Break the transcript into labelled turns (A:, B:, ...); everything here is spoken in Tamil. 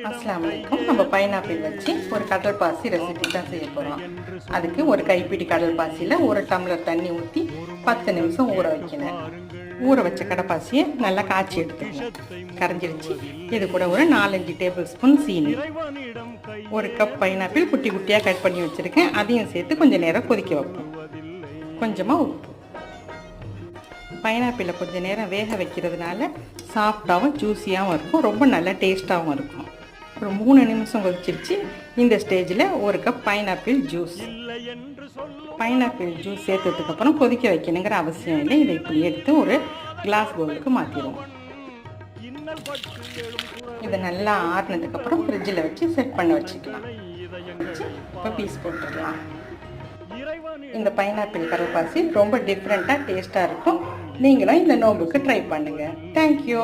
A: அஸ்ஸலாமு அலைக்கும். நம்ம பைனாப்பிள் வச்சு ஒரு கடல் பாசி ரெசிபி தான் செய்ய போகிறோம். அதுக்கு ஒரு கைப்பிடி கடல் பாசியில் ஒரு டம்ளர் தண்ணி ஊற்றி 10 நிமிஷம் ஊற வைக்கணும். ஊற வச்ச கடப்பாசியை நல்லா காய்ச்சி எடுத்துக்கணும். கரைஞ்சிருச்சு. இது கூட ஒரு 4-5 டேபிள் ஸ்பூன் சீனி, ஒரு கப் பைனாப்பிள் குட்டி குட்டியாக கட் பண்ணி வச்சுருக்கேன், அதையும் சேர்த்து கொஞ்சம் நேரம் கொதிக்க வைப்போம். கொஞ்சமாக உப்பு. பைனாப்பிளை கொஞ்சம் நேரம் வேக வைக்கிறதுனால சாஃப்டாகவும் ஜூஸியாகவும் இருக்கும், ரொம்ப நல்லா டேஸ்ட்டாகவும் இருக்கும். ஒரு 3 நிமிஷம் கொதிச்சிருச்சு. இந்த ஸ்டேஜில் ஒரு கப் பைனாப்பிள் ஜூஸ் சேர்த்ததுக்கப்புறம் கொதிக்க வைக்கணுங்கிற அவசியம் இல்லை. இதை இப்படி எடுத்து ஒரு கிளாஸ் பவுலுக்கு மாற்றிடுவோம். இதை நல்லா ஆறுனதுக்கப்புறம் ஃப்ரிட்ஜில் வச்சு செட் பண்ண வச்சுக்கலாம். இப்போ பீஸ் போட்டுடலாம். இந்த பைனாப்பிள் கடல்பாசி ரொம்ப டிஃப்ரெண்ட்டாக டேஸ்ட்டாக இருக்கும். நீங்களும் இந்த நோம்புக்கு ட்ரை பண்ணுங்கள். தேங்க்யூ.